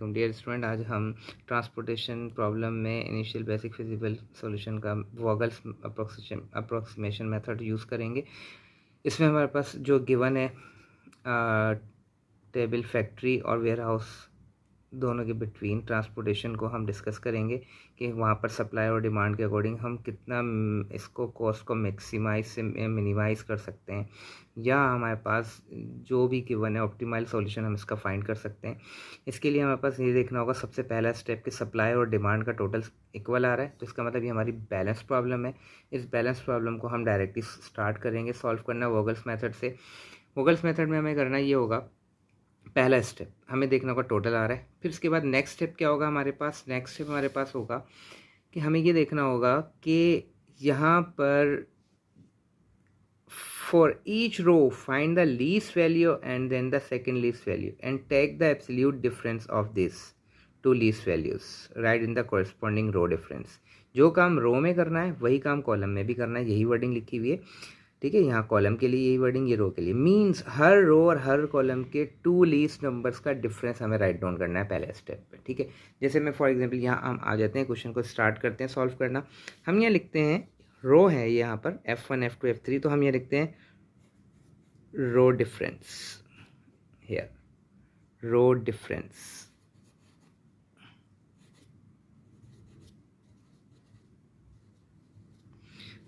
वालेकुम dear student. आज हम ट्रांसपोर्टेशन प्रॉब्लम में इनिशियल बेसिक फिजिबल सॉल्यूशन का वॉगल्स अप्रोक्सीमेशन मेथड यूज़ करेंगे। इसमें हमारे पास जो गिवन है टेबल फैक्ट्री और वेयर हाउस दोनों के बिटवीन ट्रांसपोर्टेशन को हम डिस्कस करेंगे कि वहाँ पर सप्लाई और डिमांड के अकॉर्डिंग हम कितना इसको कॉस्ट को मैक्सिमाइज से मिनिमाइज़ कर सकते हैं, या हमारे पास जो भी गिवन है ऑप्टिमल सॉल्यूशन हम इसका फाइंड कर सकते हैं। इसके लिए हमारे पास ये देखना होगा सबसे पहला स्टेप कि सप्लाई और डिमांड का टोटल इक्वल आ रहा है, तो इसका मतलब ये हमारी बैलेंस प्रॉब्लम है। इस बैलेंस प्रॉब्लम को हम डायरेक्टली स्टार्ट करेंगे सॉल्व करना वोगल्स मेथड से। वोगल्स मेथड में हमें करना ये होगा, पहला स्टेप हमें देखना होगा टोटल आ रहा है। फिर उसके बाद नेक्स्ट स्टेप क्या होगा हमारे पास, नेक्स्ट स्टेप हमारे पास होगा कि हमें ये देखना होगा कि यहाँ पर for each row find the least value and then the second least value and take the absolute difference of this two least values write in the corresponding row difference. जो काम रो में करना है वही काम कॉलम में भी करना है, यही वर्डिंग लिखी हुई है। ठीक है, यहाँ कॉलम के लिए यही वर्डिंग, ये रो के लिए। मींस हर रो और हर कॉलम के 2 लीस्ट नंबर्स का डिफरेंस हमें राइट डाउन करना है पहले स्टेप पे। ठीक है, जैसे मैं फॉर एग्जांपल यहाँ हम आ जाते हैं, क्वेश्चन को स्टार्ट करते हैं सॉल्व करना। हम यहाँ लिखते हैं रो है यहाँ पर F1 F2 F3, तो हम यहाँ लिखते हैं row difference here, row difference.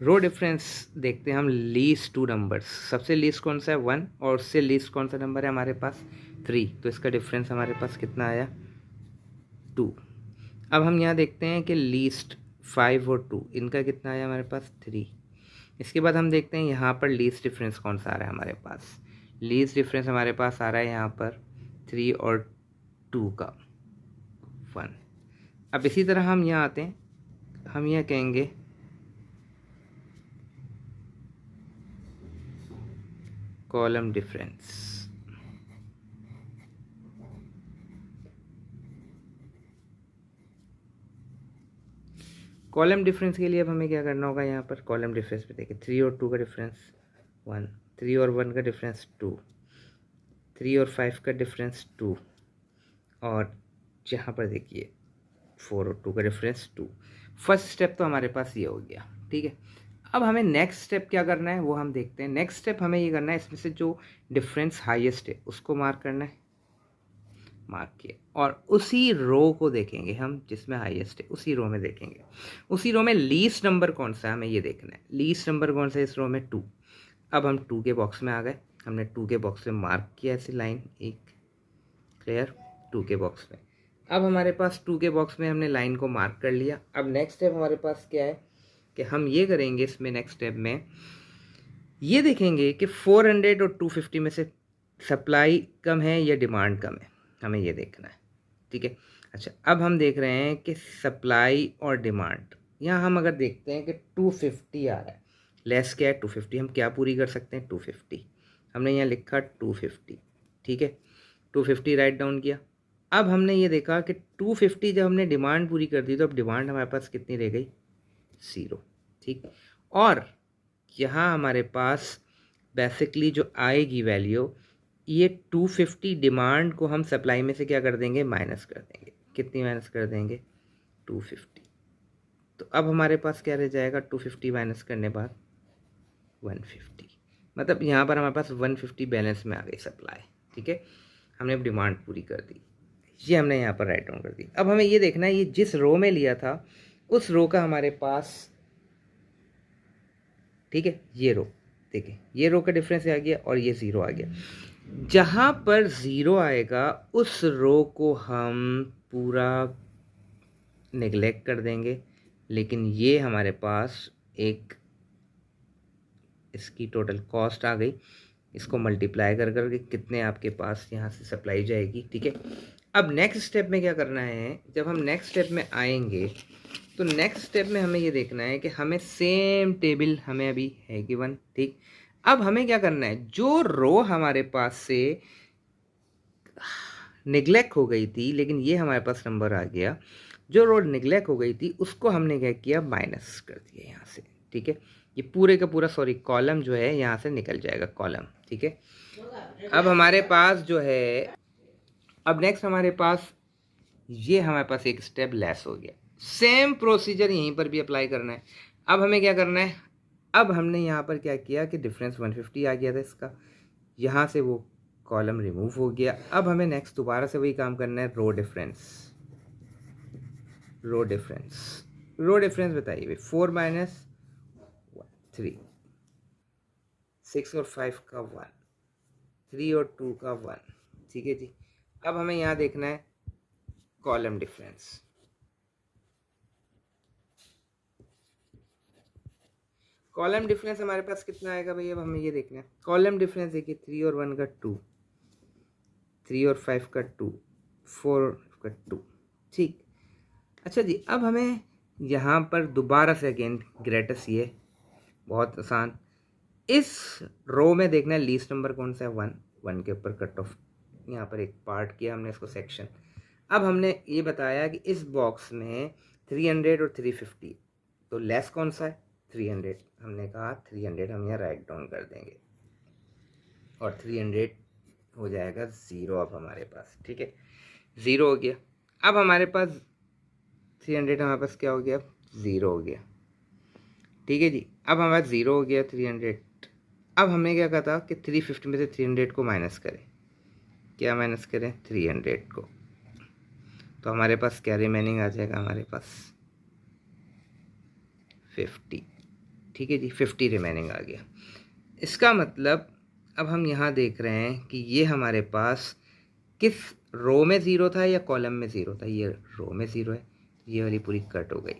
Row difference देखते हैं हम लीस्ट 2 नंबर्स। सबसे लीस्ट कौन सा है 1 और उससे लीस्ट कौन सा नंबर है हमारे पास 3, तो इसका डिफरेंस हमारे पास कितना आया 2। अब हम यहाँ देखते हैं कि लीस्ट 5 और 2 इनका कितना आया हमारे पास 3। इसके बाद हम देखते हैं यहाँ पर लीस्ट डिफरेंस कौन सा आ रहा है हमारे पास। लीस्ट डिफरेंस हमारे पास आ रहा है यहाँ पर 3 और 2 का 1। अब इसी तरह हम यहाँ आते हैं, हम यहाँ कहेंगे कॉलम डिफरेंस। कॉलम डिफरेंस के लिए अब हमें क्या करना होगा, यहाँ पर कॉलम डिफरेंस पे देखिए 3 और 2 का डिफरेंस 1, 3 और 1 का डिफरेंस 2, 3 और 5 का डिफरेंस 2, और यहाँ पर देखिए 4 और 2 का डिफरेंस 2। फर्स्ट स्टेप तो हमारे पास ये हो गया। ठीक है, अब हमें नेक्स्ट स्टेप क्या करना है वो हम देखते हैं। नेक्स्ट स्टेप हमें ये करना है, इसमें से जो डिफरेंस हाईएस्ट है उसको मार्क करना है, मार्क किया, और उसी रो को देखेंगे हम जिसमें हाईएस्ट है, उसी रो में देखेंगे। उसी रो में लीस्ट नंबर कौन सा है हमें ये देखना है। लीस्ट नंबर कौन सा है इस रो में 2। अब हम 2 के बॉक्स में आ गए, हमने 2 के बॉक्स में मार्क किया ऐसी लाइन एक, क्लियर, 2 के बॉक्स में। अब हमारे पास 2 के बॉक्स में हमने लाइन को मार्क कर लिया। अब नेक्स्ट स्टेप हमारे पास क्या है कि हम ये करेंगे, इसमें नेक्स्ट स्टेप में ये देखेंगे कि 400 और 250 में से सप्लाई कम है या डिमांड कम है, हमें ये देखना है। ठीक है, अच्छा अब हम देख रहे हैं कि सप्लाई और डिमांड, यहाँ हम अगर देखते हैं कि 250 आ रहा है, लेस क्या है 250, हम क्या पूरी कर सकते हैं 250, हमने यहाँ लिखा 250। ठीक है, 250 राइट डाउन किया। अब हमने ये देखा कि 250 जब हमने डिमांड पूरी कर दी तो अब डिमांड हमारे पास कितनी रह गई 0। ठीक, और यहाँ हमारे पास बेसिकली जो आएगी वैल्यू, ये 250 डिमांड को हम सप्लाई में से क्या कर देंगे माइनस कर देंगे। कितनी माइनस कर देंगे 250। तो अब हमारे पास क्या रह जाएगा 250 माइनस करने बाद 150, मतलब यहाँ पर हमारे पास 150 बैलेंस में आ गई सप्लाई। ठीक है, हमने अब डिमांड पूरी कर दी, ये हमने यहाँ पर राइट डाउन कर दी। अब हमें ये देखना है ये जिस रो में लिया था उस रो का हमारे पास, ठीक है, ये रो देखिए, ये रो का डिफरेंस आ गया और ये 0 आ गया। जहाँ पर 0 आएगा उस रो को हम पूरा नेग्लेक्ट कर देंगे, लेकिन ये हमारे पास एक इसकी टोटल कॉस्ट आ गई, इसको मल्टीप्लाई कर करके कितने आपके पास यहाँ से सप्लाई जाएगी। ठीक है, अब नेक्स्ट स्टेप में क्या करना है, जब हम नेक्स्ट स्टेप में आएंगे तो नेक्स्ट स्टेप में हमें ये देखना है कि हमें सेम टेबल हमें अभी है गिवन। ठीक, अब हमें क्या करना है, जो रो हमारे पास से निगलेक्ट हो गई थी लेकिन ये हमारे पास नंबर आ गया, जो रो निगलेक्ट हो गई थी उसको हमने क्या किया माइनस कर दिया यहाँ से। ठीक है, ये पूरे का पूरा कॉलम जो है यहाँ से निकल जाएगा कॉलम। ठीक है, अब हमारे पास जो है, अब नेक्स्ट हमारे पास ये हमारे पास एक स्टेप लेस हो गया। सेम प्रोसीजर यहीं पर भी अप्लाई करना है। अब हमें क्या करना है, अब हमने यहाँ पर क्या किया कि डिफरेंस 150 आ गया था इसका, यहाँ से वो कॉलम रिमूव हो गया। अब हमें नेक्स्ट दोबारा से वही काम करना है, रो डिफरेंस। रो डिफरेंस बताइए भाई, 4 माइनस 3, 6 और 5 का 1, 3 और 2 का 1। ठीक है जी। अब हमें यहाँ देखना है कॉलम डिफरेंस। कॉलम डिफरेंस हमारे पास कितना आएगा भाई, अब हमें ये देखना है। कॉलम डिफरेंस देखिए, 3 और 1 का 2, 3 और 5 का 2, 4 का 2। ठीक। अच्छा जी, अब हमें यहाँ पर दोबारा से अगेन ग्रेटेस्ट, ये बहुत आसान, इस रो में देखना है लीस्ट नंबर कौन सा है, 1। 1 के ऊपर कट ऑफ, यहाँ पर एक पार्ट किया हमने इसको सेक्शन। अब हमने ये बताया कि इस बॉक्स में 300 और 350, तो लेस कौन सा है, 300। हमने कहा 300 हम यहाँ राइट डाउन कर देंगे और 300 हो जाएगा 0 अब हमारे पास। ठीक है, 0 हो गया। अब हमारे पास 300 हमारे पास क्या हो गया, 0 हो गया। ठीक है जी, अब हमारे पास 0 हो गया 300। अब हमने क्या कहा था कि 350 में से 300 को माइनस करें। क्या माइनस करें, 300 को, तो हमारे पास क्या रिमेनिंग आ जाएगा, हमारे पास 50। ठीक है जी, 50 रिमेनिंग आ गया। इसका मतलब अब हम यहाँ देख रहे हैं कि ये हमारे पास किस रो में 0 था या कॉलम में 0 था। ये रो में 0 है, ये वाली पूरी कट हो गई।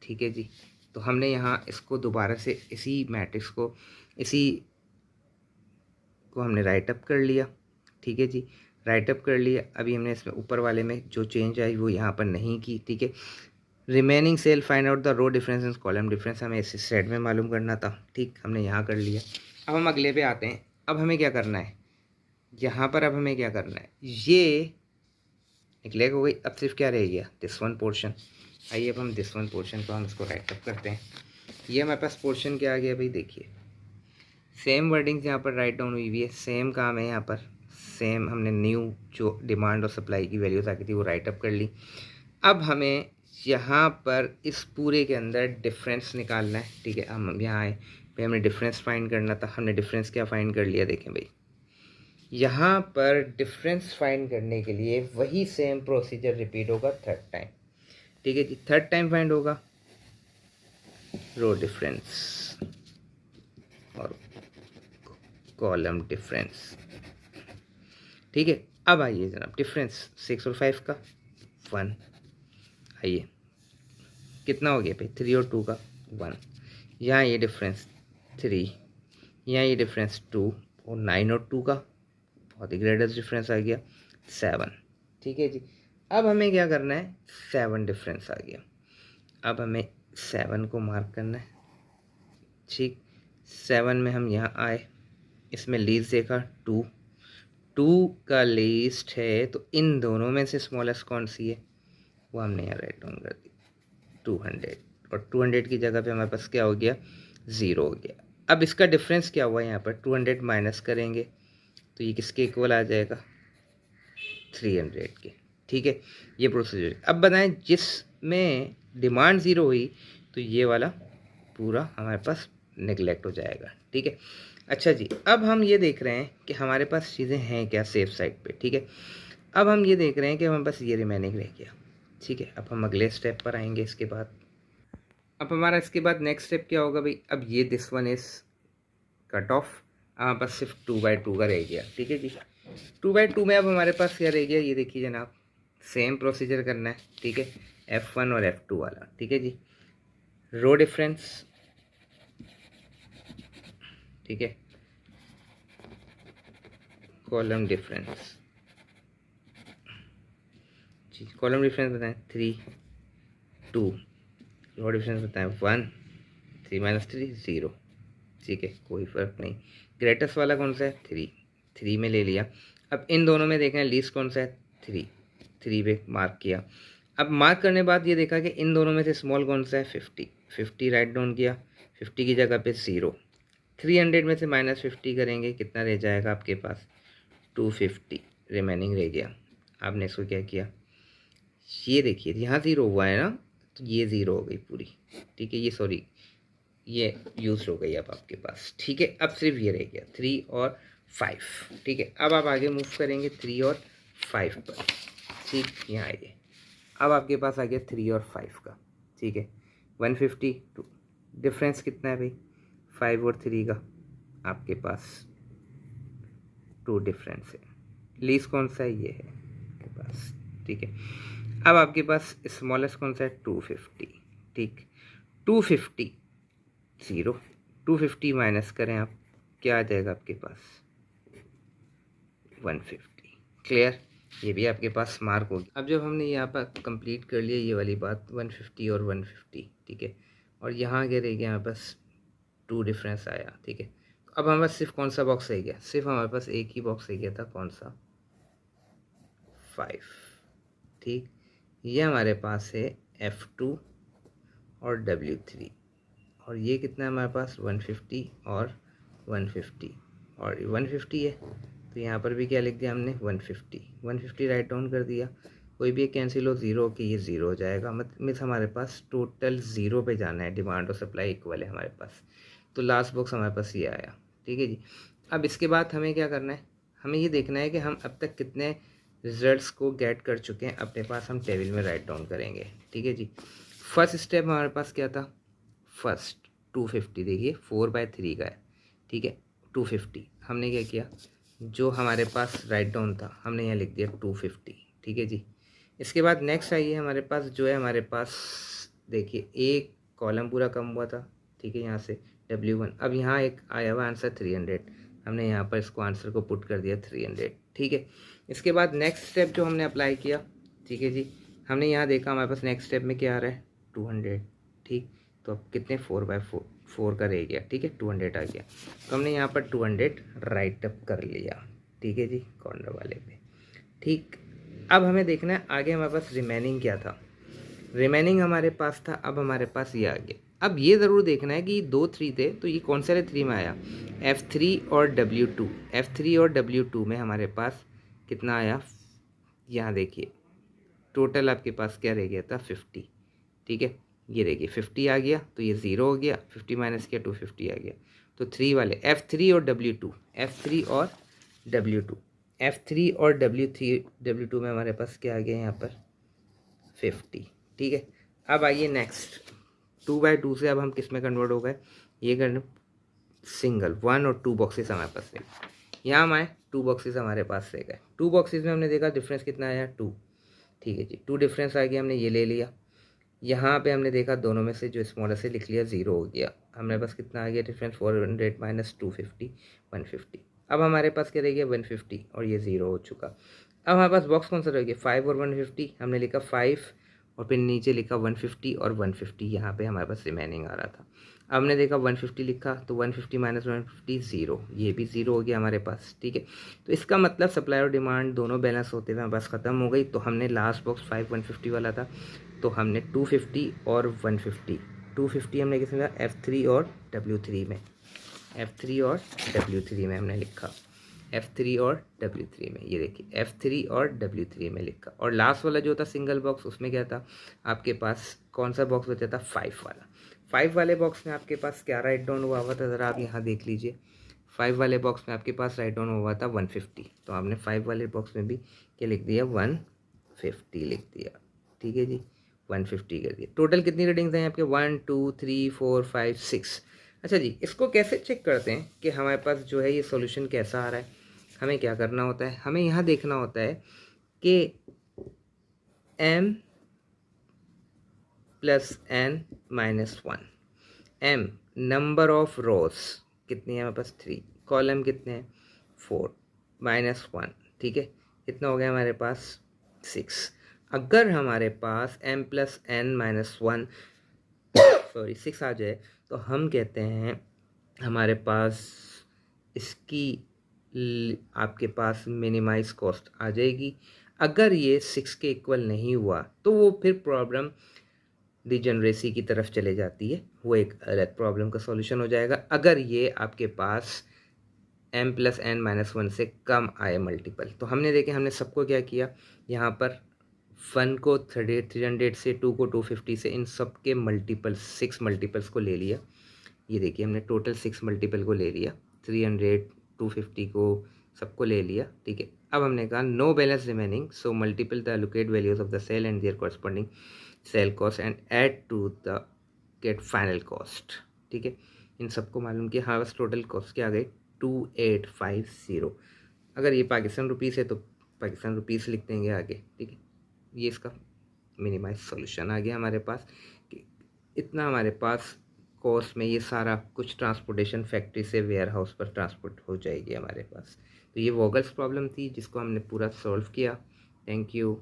ठीक है जी, तो हमने यहाँ इसको दोबारा से इसी मैट्रिक्स को, इसी को हमने राइट अप कर लिया। ठीक है जी, राइट अप कर लिया। अभी हमने इसमें ऊपर वाले में जो चेंज आई वो यहाँ पर नहीं की। ठीक है, remaining cell find out the row difference and column difference हमें इस सेट में मालूम करना था। ठीक, हमने यहाँ कर लिया। अब हम अगले पे आते हैं। अब हमें क्या करना है यहाँ पर, अब हमें क्या करना है, ये निकलेग हो गई। अब सिर्फ क्या रह गया, दिस वन पोर्शन। आइए अब हम दिस वन पोर्शन को हम इसको राइट अप करते हैं। ये हमारे पास पोर्शन क्या आ गया भाई, देखिए सेम वर्डिंग्स यहाँ पर राइट डाउन हुई हुई है, सेम काम है यहाँ पर, सेम हमने न्यू जो डिमांड और सप्लाई की वैल्यूज आ गई थी वो राइट अप कर ली। अब हमें यहाँ पर इस पूरे के अंदर डिफरेंस निकालना है। ठीक है, हम यहाँ आए भाई, हमने डिफरेंस फाइंड करना था। हमने डिफरेंस क्या फाइंड कर लिया, देखें भाई, यहाँ पर डिफरेंस फाइंड करने के लिए वही सेम प्रोसीजर रिपीट होगा थर्ड टाइम। ठीक है जी, थर्ड टाइम फाइंड होगा रो डिफरेंस और कॉलम डिफरेंस। ठीक है, अब आइए जनाब, डिफरेंस 6 और 5 का 1, आइए कितना हो गया भाई, 3 और 2 का 1। यहाँ ये डिफरेंस 3, यहाँ ये डिफरेंस 2, और 9 और 2 का बहुत ही ग्रेटेस्ट डिफरेंस आ गया 7। ठीक है जी, अब हमें क्या करना है, 7 डिफरेंस आ गया। अब हमें 7 को मार्क करना है। ठीक, 7 में हम यहाँ आए, इसमें लीस्ट देखा 2, 2 का लीस्ट है, तो इन दोनों में से स्मॉलेस्ट कौन सी है, वो हमने यहाँ राइट डाउन कर दी 200, और 200 की जगह पे हमारे पास क्या हो गया, 0 हो गया। अब इसका डिफरेंस क्या हुआ, यहाँ पर 200 माइनस करेंगे तो ये किसके इक्वल आ जाएगा, 300 के। ठीक है, ये प्रोसीजर। अब बताएं जिसमें डिमांड 0 हुई तो ये वाला पूरा हमारे पास नेगलेक्ट हो जाएगा। ठीक है, अच्छा जी, अब हम ये देख रहे हैं कि हमारे पास चीज़ें हैं क्या सेफ साइड पे। ठीक है, अब हम ये देख रहे हैं कि हमारे पास ये रिमेनिंग रह गया। ठीक है, अब हम अगले स्टेप पर आएंगे इसके बाद। अब हमारा इसके बाद नेक्स्ट स्टेप क्या होगा भाई, अब ये this one is cut off, हमारे पास सिर्फ 2/2 का रह गया। ठीक है जी, 2/2 में अब हमारे पास क्या रह गया, ये देखिए जनाब, सेम प्रोसीजर करना है। ठीक है, F1 और F2 वाला। ठीक है जी, रो डिफरेंस, ठीक है, कॉलम डिफरेंस जी, कॉलम डिफरेंस बताएं 3 2, रो डिफरेंस बताएं 1 3 माइनस 3 0। ठीक है, कोई फ़र्क नहीं। ग्रेटेस्ट वाला कौन सा है, 3 में ले लिया। अब इन दोनों में देखना है लीस्ट कौन सा है, 3 पे मार्क किया। अब मार्क करने बाद ये देखा कि इन दोनों में से स्मॉल कौन सा है, 50 राइट डाउन किया। 50 की जगह पे 0, 300 में से माइनस 50 करेंगे, कितना रह जाएगा आपके पास, 250 रिमेनिंग रह गया। आपने इसको क्या किया, ये देखिए यहाँ ज़ीरो हुआ है ना, तो ये ज़ीरो हो गई पूरी, ठीक है। ये सॉरी, ये यूज हो गई अब आपके पास, ठीक है। अब सिर्फ ये रह गया 3 और 5, ठीक है। अब आप आगे मूव करेंगे 3 और 5 पर, ठीक। यहाँ आइए, अब आपके पास आ गया 3 और 5 का, ठीक है। 152 डिफरेंस कितना है भाई, 5 और 3 का आपके पास 2 डिफरेंस है। लीस्ट कौन सा है, ये है आपके पास, ठीक है। अब आपके पास स्मॉलेस्ट कौन सा है, 250, ठीक। 250 0, 250 माइनस करें आप, क्या आ जाएगा आपके पास 150, क्लियर। ये भी आपके पास मार्क होगी। अब जब हमने यहाँ पर कंप्लीट कर लिया ये वाली बात 150 और 150, ठीक है, और यहाँ आगे रह गया हमारे पास 2 डिफरेंस आया, ठीक है। अब हमारे पास सिर्फ कौन सा बॉक्स रह गया, सिर्फ हमारे पास एक ही बॉक्स रह गया था, कौन सा, 5, ठीक। ये हमारे पास है F2 और W3, और ये कितना है हमारे पास 150 और 150, और 150 है, तो यहाँ पर भी क्या लिख दिया हमने 150 राइट डाउन कर दिया। कोई भी एक कैंसिल हो, ज़ीरो के ये ज़ीरो हो जाएगा, मीन्स हमारे पास टोटल ज़ीरो पे जाना है, डिमांड और सप्लाई इक्वल है हमारे पास। तो लास्ट बॉक्स हमारे पास ये आया, ठीक है जी। अब इसके बाद हमें क्या करना है, हमें ये देखना है कि हम अब तक कितने रिजल्ट्स को गेट कर चुके हैं अपने पास, हम टेबल में राइट डाउन करेंगे, ठीक है जी। फर्स्ट स्टेप हमारे पास क्या था, फर्स्ट 250, देखिए 4/3 का है, ठीक है। 250 हमने क्या किया, जो हमारे पास राइट डाउन था हमने यहाँ लिख दिया 250, ठीक है जी। इसके बाद नेक्स्ट आइए हमारे पास जो है, हमारे पास देखिए एक कॉलम पूरा कम हुआ था, ठीक है, यहाँ से W1। अब यहाँ एक आया हुआ आंसर 300, हमने यहाँ पर इसको आंसर को पुट कर दिया 300, ठीक है। इसके बाद नेक्स्ट स्टेप जो हमने अप्लाई किया, ठीक है जी, हमने यहाँ देखा हमारे पास नेक्स्ट स्टेप में क्या आ रहा है 200, ठीक। तो अब कितने 4/4 का रह गया, ठीक है, 200 आ गया, तो हमने यहाँ पर 200 राइट अप कर लिया, ठीक है जी, कॉर्नर वाले पे, ठीक। अब हमें देखना है आगे हमारे पास रिमेनिंग क्या था, रिमेनिंग हमारे पास था, अब हमारे पास ये आ गया। अब ये ज़रूर देखना है कि 2 3 थे, तो ये कौन से 3 में आया, F3 और W2, F3 और W2 में हमारे पास कितना आया, यहाँ देखिए टोटल आपके पास क्या रह गया था 50, ठीक है। ये देखिए 50 आ गया, तो ये ज़ीरो हो गया, 50 माइनस किया 250 आ गया, तो 3 वाले F3 और W2, F3 और W2, F3 और W2 में हमारे पास क्या आ गया यहाँ पर 50, ठीक है। अब आइए नेक्स्ट 2/2 से अब हम किस में कन्वर्ट हो गए, ये करने सिंगल 1 और 2 बॉक्सेस हमारे पास रह गए, यहाँ हम आए 2 बॉक्सेस हमारे पास रह गए, 2 बॉक्सेस में हमने देखा डिफरेंस कितना आया 2, ठीक है जी। 2 डिफरेंस आ गया, हमने ये ले लिया, यहाँ पे हमने देखा दोनों में से जो स्मॉलेस्ट से लिख लिया, ज़ीरो हो गया, हमारे पास कितना आ गया डिफरेंस 400 माइनस 250 150। अब हमारे पास क्या रह गया 150, और ये ज़ीरो हो चुका। अब हमारे पास बॉक्स कौन सा रह गया 5 और 150, हमने लिखा 5 और फिर नीचे लिखा 150 और 150, यहाँ पे हमारे पास रिमेनिंग आ रहा था। अब हमने देखा 150 लिखा, तो 150 माइनस 150 ज़ीरो, ये भी ज़ीरो हो गया हमारे पास, ठीक है। तो इसका मतलब सप्लाई और डिमांड दोनों बैलेंस होते हुए हमारे पास ख़त्म हो गई। तो हमने लास्ट बॉक्स 5 150 वाला था, तो हमने 250 और 150, 250 हमने किस में F3 और W3 में, F3 और W3 में हमने लिखा, F3 और W3 में, ये देखिए F3 और W3 में लिखा। और लास्ट वाला जो था सिंगल बॉक्स, उसमें क्या था आपके पास, कौन सा बॉक्स बचा था 5 वाला। 5 वाले बॉक्स में आपके पास क्या राइट डाउन हुआ था, ज़रा आप यहाँ देख लीजिए। 5 वाले बॉक्स में आपके पास राइट डाउन हुआ था 150, तो आपने 5 वाले बॉक्स में भी क्या लिख दिया 150 लिख दिया, ठीक है जी, 150 कर दिया। टोटल कितनी रीडिंग्स हैं आपके 1 2 3 4 5 6। अच्छा जी, इसको कैसे चेक करते हैं कि हमारे पास जो है ये सॉल्यूशन कैसा आ रहा है, हमें क्या करना होता है, हमें यहाँ देखना होता है कि m plus n minus 1, m number of रोज कितनी है हमारे पास 3, कॉलम कितने हैं 4 माइनस 1, ठीक है, कितना हो गया हमारे पास 6। अगर हमारे पास m plus n minus 1 sorry 6 आ जाए, तो हम कहते हैं हमारे पास इसकी आपके पास मिनिमाइज कॉस्ट आ जाएगी। अगर ये 6 के इक्वल नहीं हुआ तो वो फिर प्रॉब्लम डिजनरेसी की तरफ चले जाती है, वो एक अलग प्रॉब्लम का सॉल्यूशन हो जाएगा। अगर ये आपके पास m प्लस n माइनस 1 से कम आए मल्टीपल, तो हमने देखे हमने सबको क्या किया, यहाँ पर 1 को 300 से, 2 को 250 से, इन सब के मल्टीपल्स 6 मल्टीपल्स को ले लिया। ये देखिए हमने टोटल 6 मल्टीपल को ले लिया, 300 250 को सबको ले लिया। ठीक है, अब हमने कहा no balance remaining, so multiple the allocate values of the cell and their corresponding cell cost and add to the get final cost. ठीक है, इन सबको मालूम कि हाँ बस टोटल कॉस्ट क्या आ गई 2850। अगर ये पाकिस्तान रुपीज़ है तो पाकिस्तान रुपीज़ लिख देंगे आगे। ठीक है, ये इसका मिनिमाइज सॉल्यूशन आ गया हमारे पास कि इतना हमारे पास कॉस्ट में ये सारा कुछ ट्रांसपोर्टेशन फैक्ट्री से वेयर हाउस पर ट्रांसपोर्ट हो जाएगी हमारे पास। तो ये वोगल्स प्रॉब्लम थी जिसको हमने पूरा सॉल्व किया। Thank you.